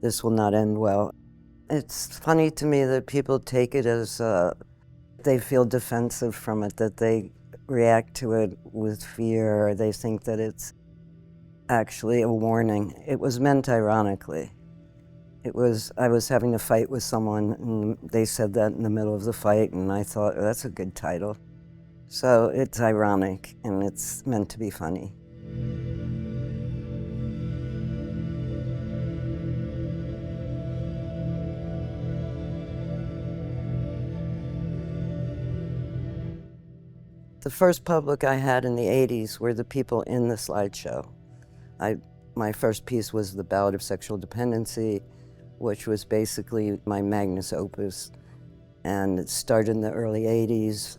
this will not end well. It's funny to me that people take it as they feel defensive from it, that they react to it with fear, or they think that it's actually a warning. It was meant ironically. I was having a fight with someone, and they said that in the middle of the fight, and I thought, oh, that's a good title. So it's ironic, and it's meant to be funny. The first public I had in the 80s were the people in the slideshow. My first piece was the Ballad of Sexual Dependency, which was basically my magnus opus. And it started in the early 80s,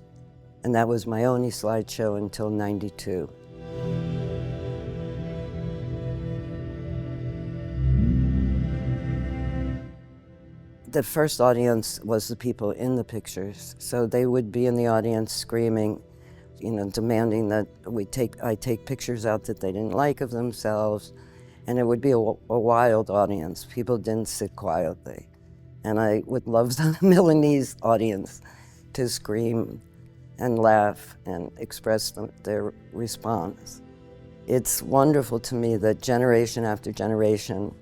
and that was my only slideshow until '92. The first audience was the people in the pictures. So they would be in the audience screaming, demanding that I take pictures out that they didn't like of themselves. And it would be a wild audience. People didn't sit quietly. And I would love the Milanese audience to scream and laugh and express their response. It's wonderful to me that generation after generation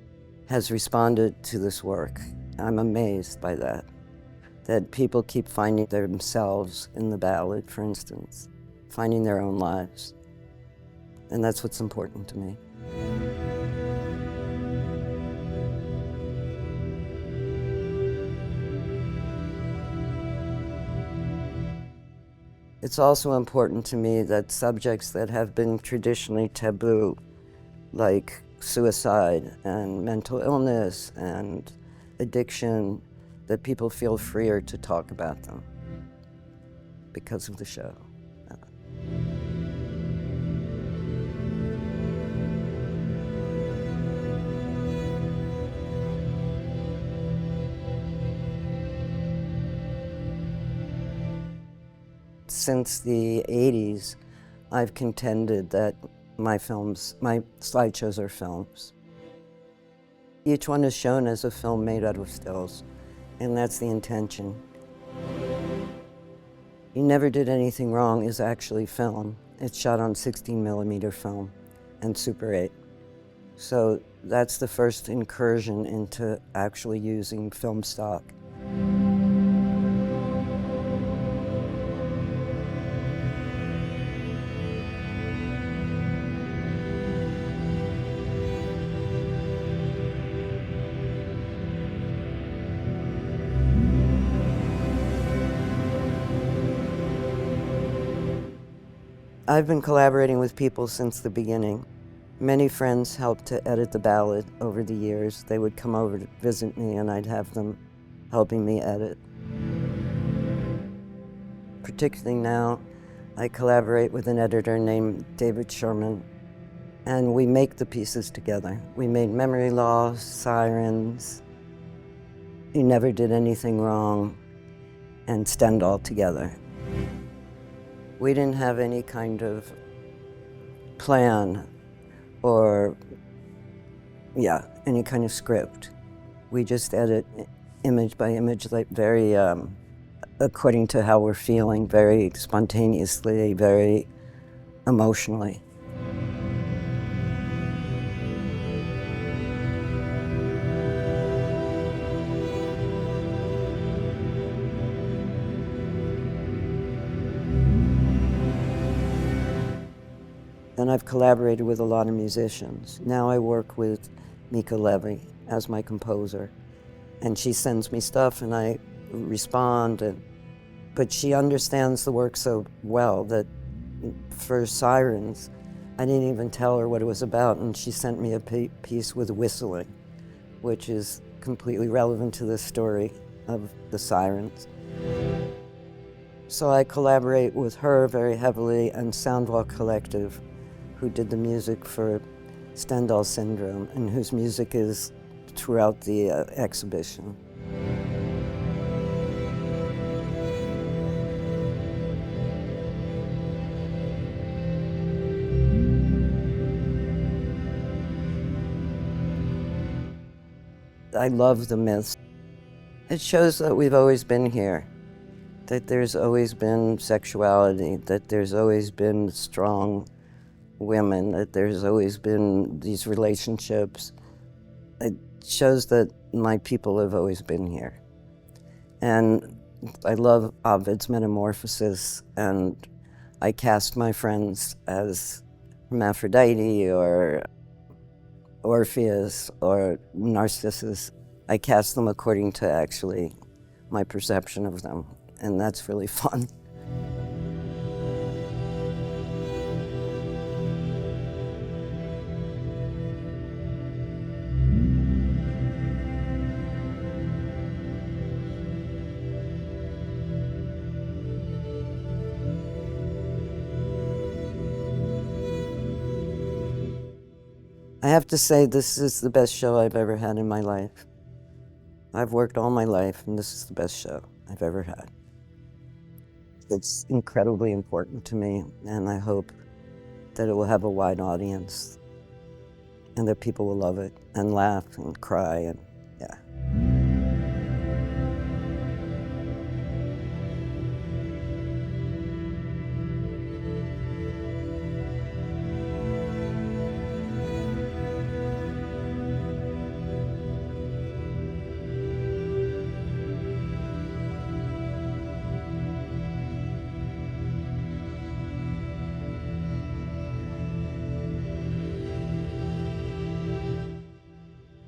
has responded to this work. I'm amazed by that people keep finding themselves in the ballad, for instance, finding their own lives. And that's what's important to me. It's also important to me that subjects that have been traditionally taboo, like suicide and mental illness and addiction, that people feel freer to talk about them because of the show. Since the 80s, I've contended that my slideshows are films. Each one is shown as a film made out of stills, and that's the intention. You Never Did Anything Wrong is actually film. It's shot on 16mm film and Super 8. So that's the first incursion into actually using film stock. I've been collaborating with people since the beginning. Many friends helped to edit the ballad over the years. They would come over to visit me and I'd have them helping me edit. Particularly now, I collaborate with an editor named David Sherman, and we make the pieces together. We made Memory Loss, Sirens, You Never Did Anything Wrong, and Stendhal together. We didn't have any kind of plan or, any kind of script. We just edit image by image, like very, according to how we're feeling, very spontaneously, very emotionally. And I've collaborated with a lot of musicians. Now I work with Mika Levy as my composer. And she sends me stuff and I respond. But she understands the work so well that for Sirens, I didn't even tell her what it was about. And she sent me a piece with whistling, which is completely relevant to the story of the Sirens. So I collaborate with her very heavily and Soundwalk Collective, who did the music for Stendhal Syndrome and whose music is throughout the exhibition. I love the myths. It shows that we've always been here, that there's always been sexuality, that there's always been strong women, that there's always been these relationships. It shows that my people have always been here. And I love Ovid's Metamorphosis, and I cast my friends as Hermaphrodite or Orpheus or Narcissus. I cast them according to actually my perception of them, and that's really fun. I have to say, this is the best show I've ever had in my life. I've worked all my life, and this is the best show I've ever had. It's incredibly important to me, and I hope that it will have a wide audience and that people will love it and laugh and cry, and yeah.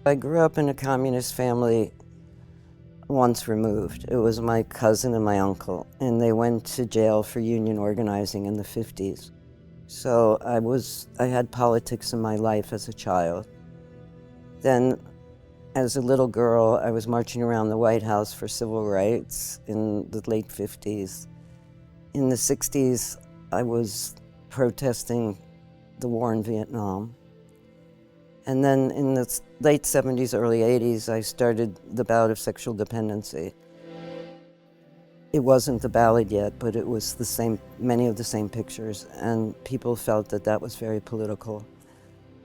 I grew up in a communist family once removed. It was my cousin and my uncle, and they went to jail for union organizing in the 50s. So I had politics in my life as a child. Then, as a little girl, I was marching around the White House for civil rights in the late 50s. In the 60s, I was protesting the war in Vietnam. And then in the late 70s, early 80s, I started the Ballad of Sexual Dependency. It wasn't the ballad yet, but it was many of the same pictures, and people felt that that was very political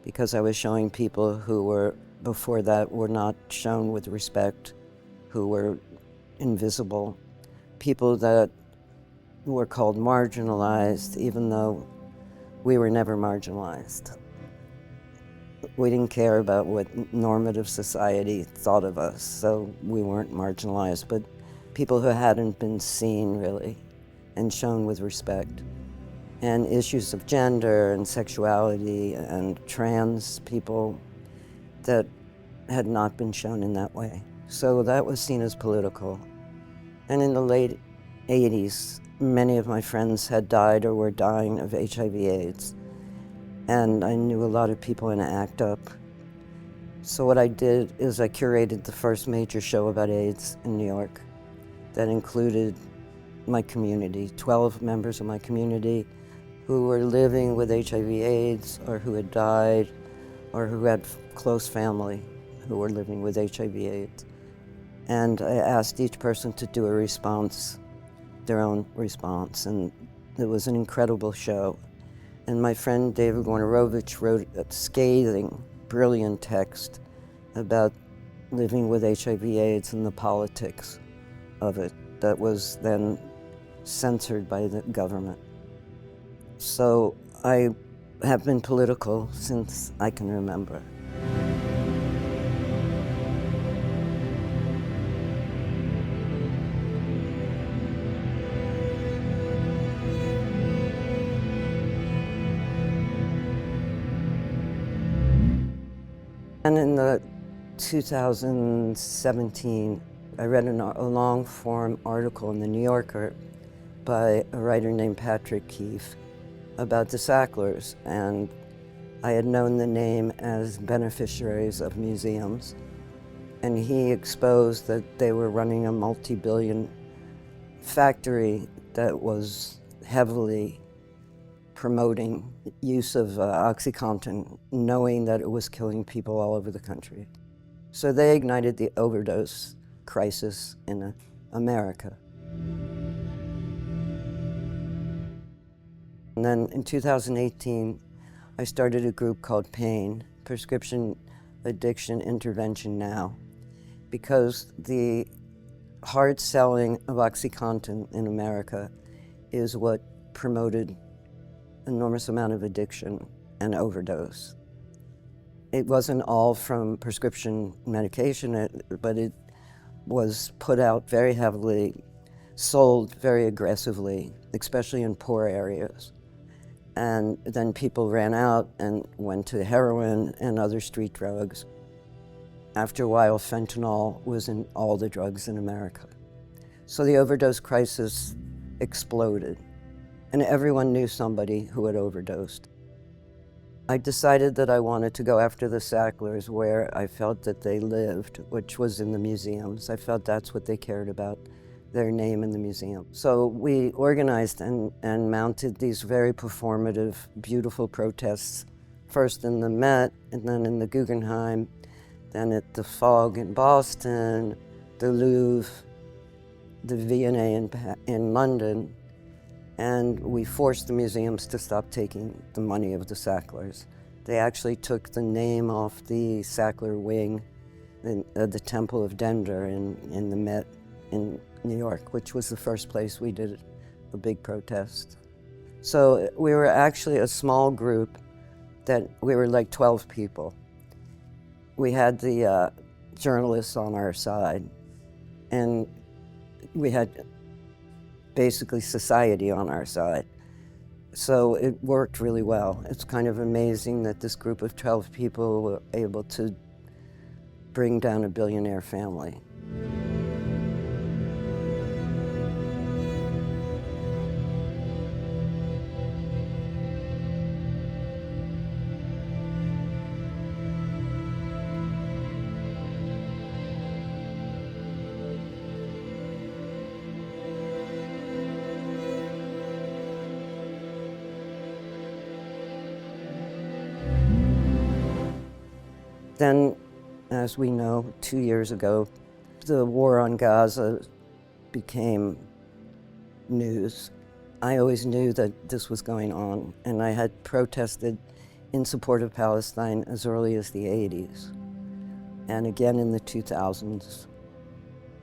because I was showing people who were, before that, were not shown with respect, who were invisible, people that were called marginalized, even though we were never marginalized. We didn't care about what normative society thought of us, so we weren't marginalized, but people who hadn't been seen, really, and shown with respect. And issues of gender and sexuality and trans people that had not been shown in that way. So that was seen as political. And in the late 80s, many of my friends had died or were dying of HIV/AIDS. And I knew a lot of people in ACT UP. So what I did is I curated the first major show about AIDS in New York that included my community, 12 members of my community who were living with HIV/AIDS or who had died or who had close family who were living with HIV/AIDS. And I asked each person to do a response, their own response, and it was an incredible show. And my friend David Wojnarowicz wrote a scathing, brilliant text about living with HIV/AIDS and the politics of it that was then censored by the government. So I have been political since I can remember. And in the 2017, I read a long-form article in The New Yorker by a writer named Patrick Keefe about the Sacklers, and I had known the name as beneficiaries of museums, and he exposed that they were running a multi-billion factory that was heavily promoting use of OxyContin, knowing that it was killing people all over the country. So they ignited the overdose crisis in America. And then in 2018, I started a group called PAIN, Prescription Addiction Intervention Now. because the hard selling of OxyContin in America is what promoted enormous amount of addiction and overdose. It wasn't all from prescription medication, but it was put out very heavily, sold very aggressively, especially in poor areas. And then people ran out and went to heroin and other street drugs. After a while, fentanyl was in all the drugs in America. So the overdose crisis exploded, and everyone knew somebody who had overdosed. I decided that I wanted to go after the Sacklers where I felt that they lived, which was in the museums. I felt that's what they cared about, their name in the museum. So we organized and mounted these very performative, beautiful protests, first in the Met, and then in the Guggenheim, then at the Fog in Boston, the Louvre, the V&A in London, and we forced the museums to stop taking the money of the Sacklers. They actually took the name off the Sackler wing in the Temple of Denver in the Met in New York, which was the first place we did a big protest. So we were actually a small group that we were like 12 people. We had the journalists on our side, and we had basically society on our side. So it worked really well. It's kind of amazing that this group of 12 people were able to bring down a billionaire family. Then, as we know, 2 years ago, the war on Gaza became news. I always knew that this was going on, and I had protested in support of Palestine as early as the 80s, and again in the 2000s.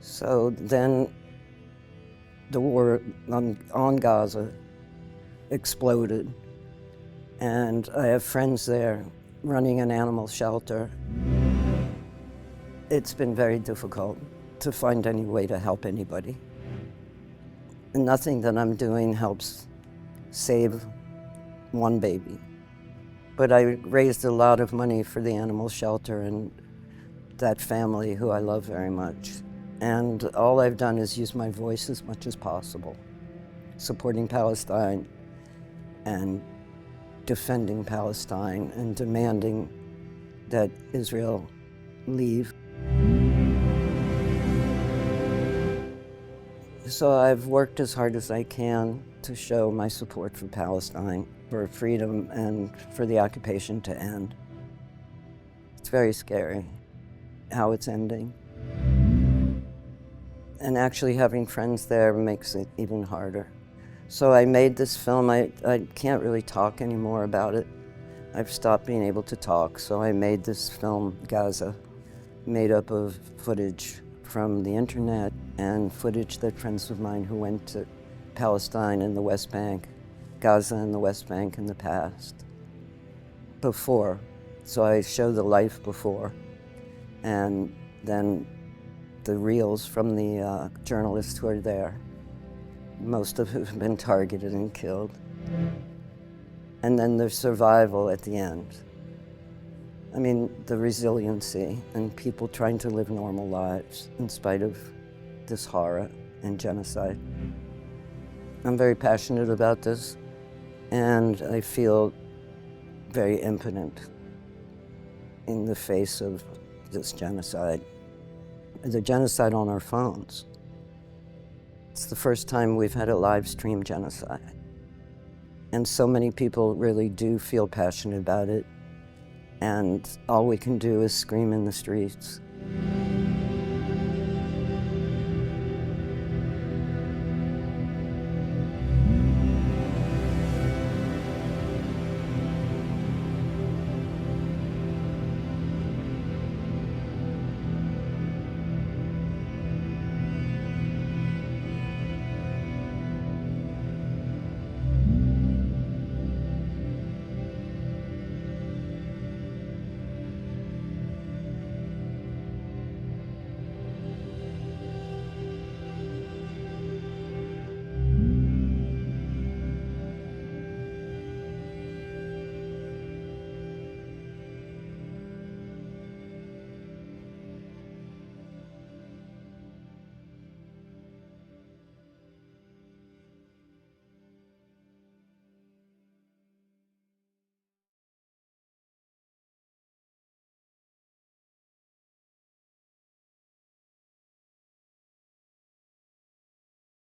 So then the war on Gaza exploded, and I have friends there running an animal shelter. It's been very difficult to find any way to help anybody. And nothing that I'm doing helps save one baby. But I raised a lot of money for the animal shelter and that family who I love very much. And all I've done is use my voice as much as possible, supporting Palestine and defending Palestine and demanding that Israel leave. So I've worked as hard as I can to show my support for Palestine, for freedom, and for the occupation to end. It's very scary how it's ending. And actually having friends there makes it even harder. So I made this film. I can't really talk anymore about it. I've stopped being able to talk, so I made this film, Gaza, made up of footage from the internet and footage that friends of mine who went to Palestine and the West Bank, Gaza and the West Bank in the past, before. So I show the life before, and then the reels from the journalists who are there, most of whom have been targeted and killed. And then the survival at the end. I mean, the resiliency and people trying to live normal lives in spite of this horror and genocide. I'm very passionate about this, and I feel very impotent in the face of this genocide. The genocide on our phones. It's the first time we've had a live stream genocide. And so many people really do feel passionate about it. And all we can do is scream in the streets.